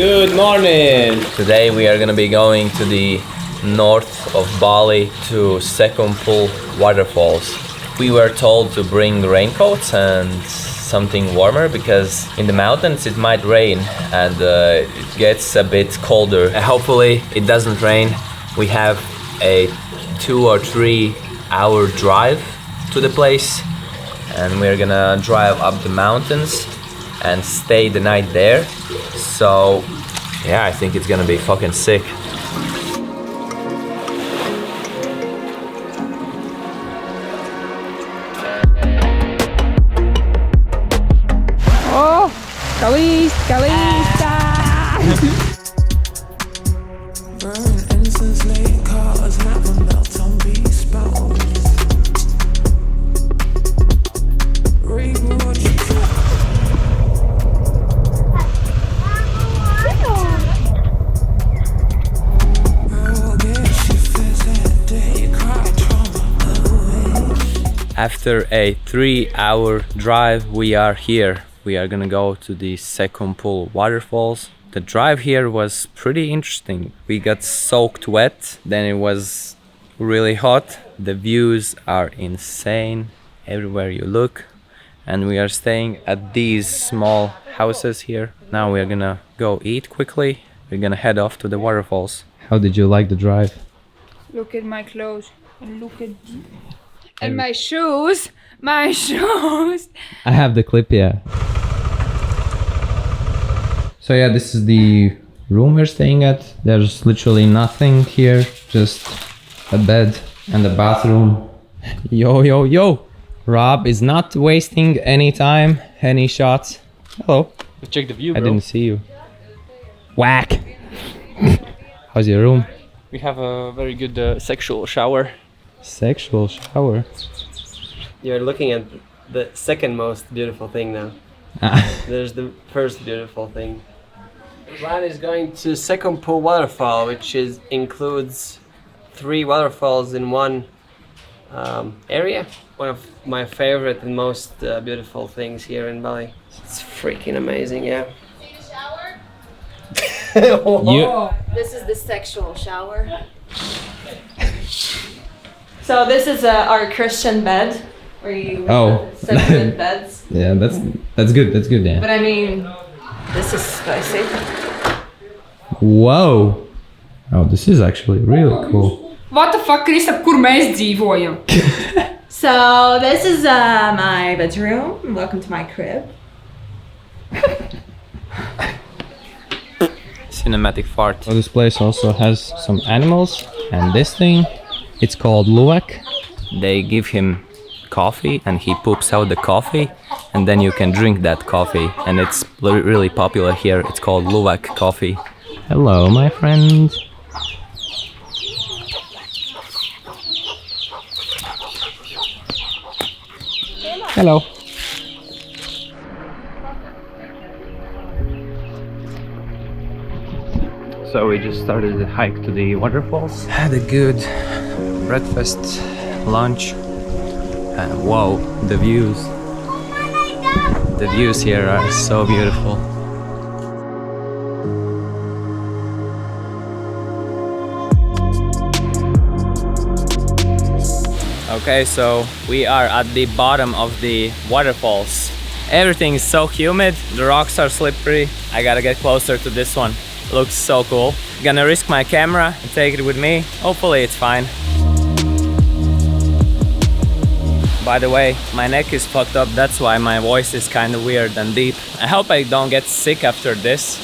Good morning! Today we are gonna be going to the north of Bali to Sekumpul Waterfalls. We were told to bring raincoats and something warmer because in the mountains it might rain and it gets a bit colder. Hopefully it doesn't rain. We have a 2 or 3 hour drive to the place and we're gonna drive up the mountains and stay the night there. So yeah, I think it's gonna be fucking sick. Oh, Calista! After a 3-hour drive, we are here. We are gonna go to the Sekumpul Waterfalls. The drive here was pretty interesting. We got soaked wet, then it was really hot. The views are insane everywhere you look. And we are staying at these small houses here. Now we are gonna go eat quickly. We're gonna head off to the waterfalls. How did you like the drive? Look at my clothes and look at and my shoes. My shoes. I have the clip, yeah. So yeah, this is the room we're staying at. There's literally nothing here, just a bed and a bathroom. Yo. Rob is not wasting any time, any shots. Hello. Check the view, I bro. didn't see you. Whack. How's your room? We have a very good sexual shower. Sexual shower. You're looking at the second most beautiful thing now. There's the first beautiful thing. Plan is going to Sekumpul Waterfall, which includes 3 waterfalls in one area. One of my favorite and most beautiful things here in Bali. It's freaking amazing, yeah. This is the sexual shower. So this is our Christian bed, where you have separate beds. Yeah, that's good. That's good, yeah. But I mean, this is spicy. Whoa. Oh, this is actually really cool. What the fuck, Krista, kur mēs dzīvojam? So this is my bedroom. Welcome to my crib. Cinematic fart. So this place also has some animals, and this thing, it's called luwak. They give him coffee and he poops out the coffee and then you can drink that coffee, and it's really popular here. It's called luwak coffee. Hello, my friend. Hello. So we just started the hike to the waterfalls. Had a good breakfast, lunch, and wow, the views. The views here are so beautiful. Okay, so we are at the bottom of the waterfalls. Everything is so humid, the rocks are slippery. I gotta get closer to this one. Looks so cool. Gonna risk my camera and take it with me. Hopefully it's fine. By the way, my neck is fucked up. That's why my voice is kind of weird and deep. I hope I don't get sick after this.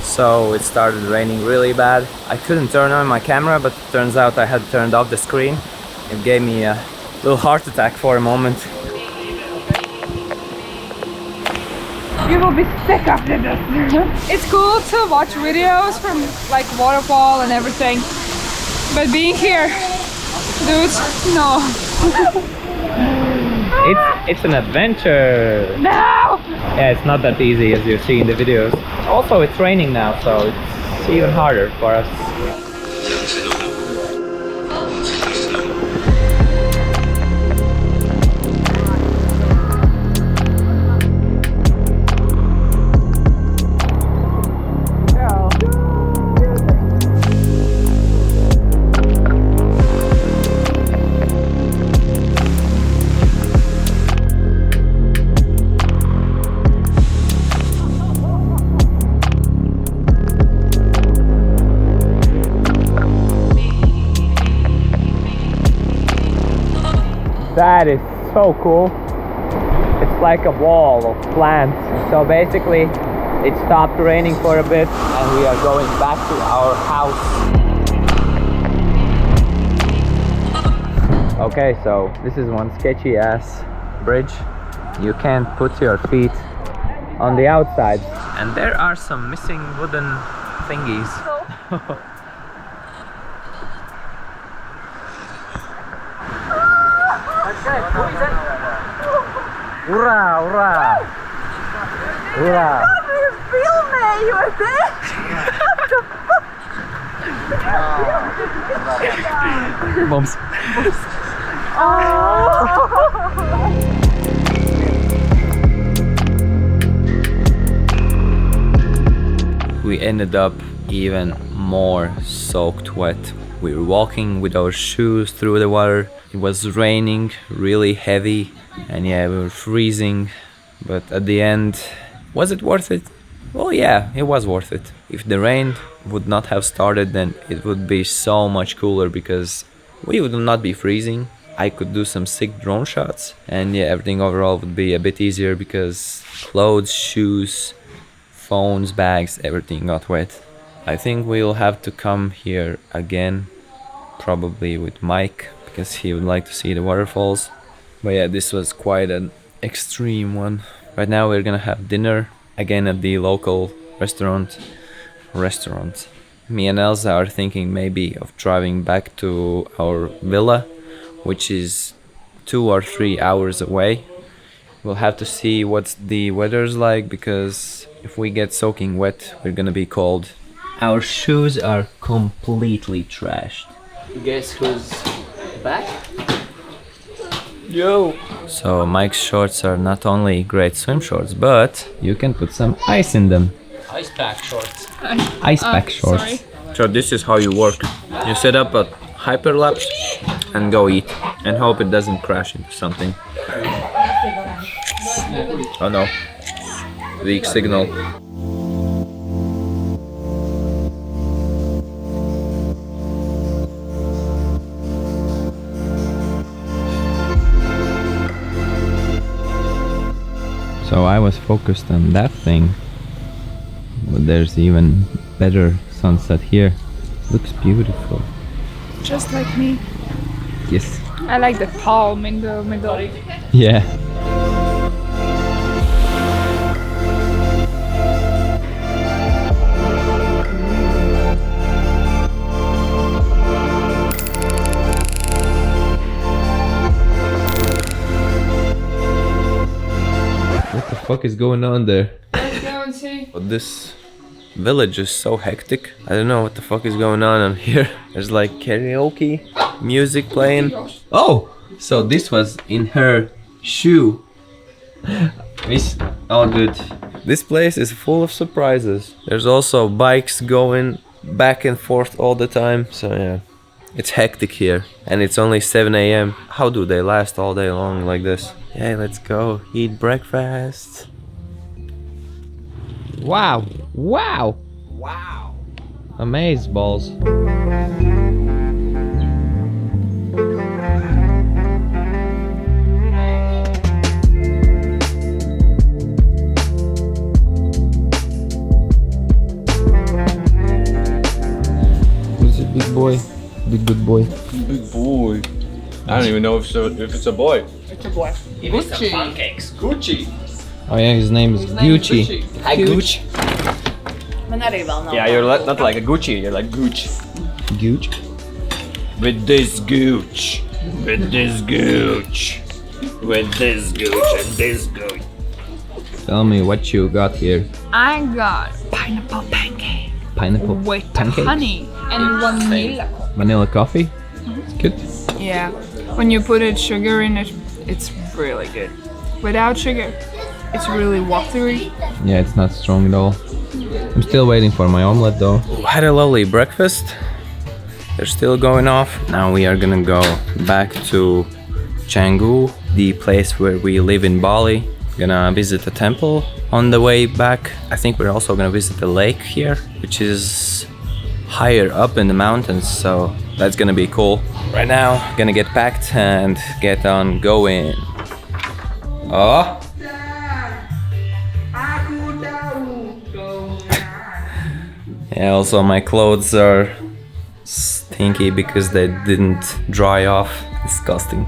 So it started raining really bad. I couldn't turn on my camera, but it turns out I had turned off the screen. It gave me a little heart attack for a moment. You will be sick after this. It's cool to watch videos from like waterfall and everything, but being here, dude, no. It's an adventure. No! Yeah, it's not that easy as you see in the videos. Also, it's raining now, so it's even harder for us. That is so cool. It's like a wall of plants. So basically it stopped raining for a bit and we are going back to our house. Okay, so this is one sketchy ass bridge. You can't put your feet on the outside. And there are some missing wooden thingies. Hurrah, hurrah! Hurrah! You were there? Moms. We ended up even more soaked wet. We were walking with our shoes through the water. It was raining really heavy and yeah, we were freezing. But at the end, was it worth it? Well, yeah, it was worth it. If the rain would not have started, then it would be so much cooler because we would not be freezing. I could do some sick drone shots and yeah, everything overall would be a bit easier because clothes, shoes, phones, bags, everything got wet. I think we'll have to come here again, probably with Mike, because he would like to see the waterfalls. But yeah, this was quite an extreme one. Right now we're gonna have dinner again at the local restaurant. Me and Elsa are thinking maybe of driving back to our villa, which is 2 or 3 hours away. We'll have to see what the weather's like, because if we get soaking wet, we're gonna be cold. Our shoes are completely trashed. Guess who's back? Yo! So Mike's shorts are not only great swim shorts, but you can put some ice in them. Ice pack shorts. Ice pack shorts. Sorry. So this is how you work. You set up a hyperlapse and go eat and hope it doesn't crash into something. Oh no. Weak signal. So I was focused on that thing, but there's even better sunset here. Looks beautiful. Just like me. Yes. I like the palm in the middle. Yeah. What the fuck is going on there? Let's go and see. This village is so hectic. I don't know what the fuck is going on here. There's like karaoke, music playing. Oh, so this was in her shoe. It's all good. This place is full of surprises. There's also bikes going back and forth all the time. So yeah, it's hectic here. And it's only 7 a.m. How do they last all day long like this? Yeah, let's go eat breakfast. Wow, wow, wow. Amaze balls. Who's it, big boy? Big good boy. Big boy. I don't even know if it's a boy. It's a boy. Gucci. Pancakes. Gucci. Oh yeah, his name is Gucci. Hi, Gooch. Yeah, you're not like a Gucci. You're like Gooch. Gooch. With this Gooch. With this Gooch. With this Gooch and this Gooch. Tell me what you got here. I got pineapple pancake Pineapple with pancakes? honey and vanilla. Vanilla coffee? It's good. Yeah, when you put sugar in it, it's really good. Without sugar, it's really watery. Yeah, it's not strong at all. I'm still waiting for my omelette though. Had a lovely breakfast. They're still going off. Now we are gonna go back to Canggu, the place where we live in Bali. Gonna visit the temple on the way back. I think we're also gonna visit the lake here, which is higher up in the mountains, so that's gonna be cool. Right now, gonna get packed and get on going. Oh! Yeah, also my clothes are stinky because they didn't dry off. Disgusting.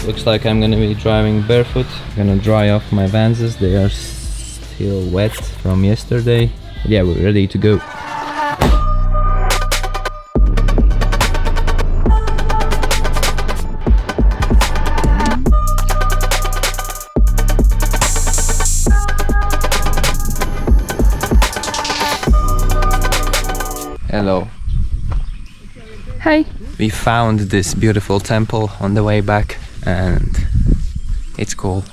Looks like I'm gonna be driving barefoot. Gonna dry off my Vanses. They are still wet from yesterday. But yeah, we're ready to go. Hello. Hey. We found this beautiful temple on the way back and it's cool.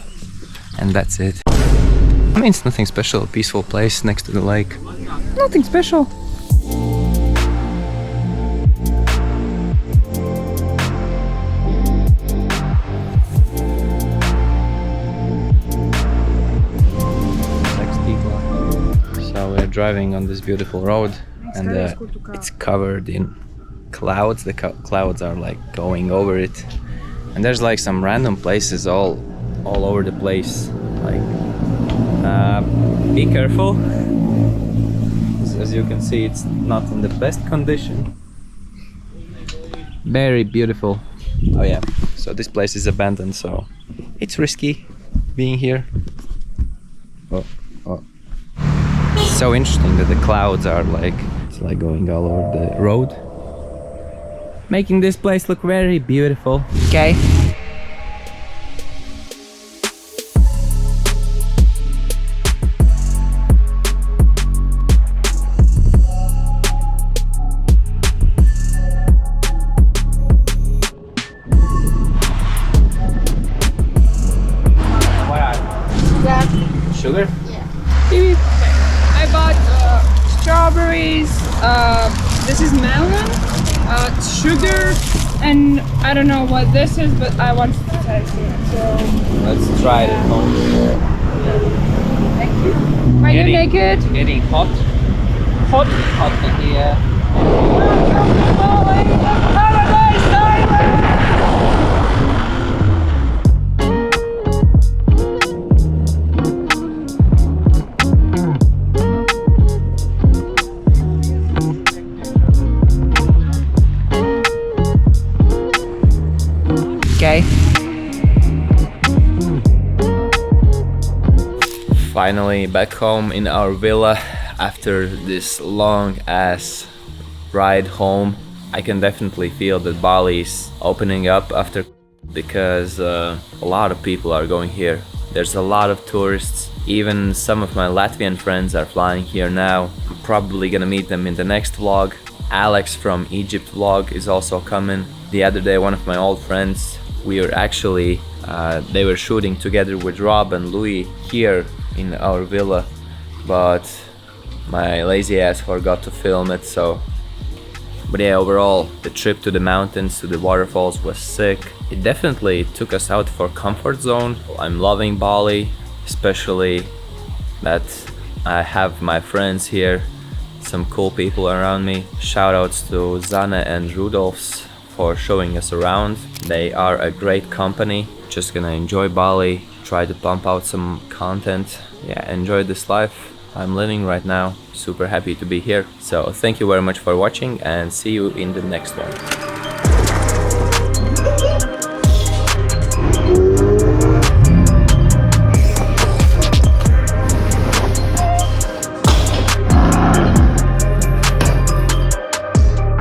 And that's it. I mean, it's nothing special, a peaceful place next to the lake. Nothing special. So we're driving on this beautiful road and it's covered in clouds. The clouds are like going over it, and there's like some random places all over the place. Like, be careful. As you can see, it's not in the best condition. Very beautiful. Oh yeah. So this place is abandoned, so it's risky being here. Oh. It's so interesting that the clouds are like, it's like going all over the road, making this place look very beautiful. Okay. Sugar? I bought strawberries, this is melon, sugar, and I don't know what this is, but I want to taste it, so... Let's try it at home. Thank you. Why you naked? Getting hot. Hot. Hot in here. Paradise Island! Okay. Finally back home in our villa after this long ass ride home. I can definitely feel that Bali is opening up after, because a lot of people are going here. There's a lot of tourists. Even some of my Latvian friends are flying here now. I'm probably gonna meet them in the next vlog. Alex from Egypt vlog is also coming. The other day, one of my old friends, we were actually, they were shooting together with Rob and Louis here in our villa, but my lazy ass forgot to film it, so. But yeah, overall, the trip to the mountains, to the waterfalls was sick. It definitely took us out for comfort zone. I'm loving Bali, especially that I have my friends here, some cool people around me. Shoutouts to Zana and Rudolfs for showing us around. They are a great company. Just gonna enjoy Bali, try to pump out some content. Yeah, enjoy this life I'm living right now. Super happy to be here. So thank you very much for watching and see you in the next one.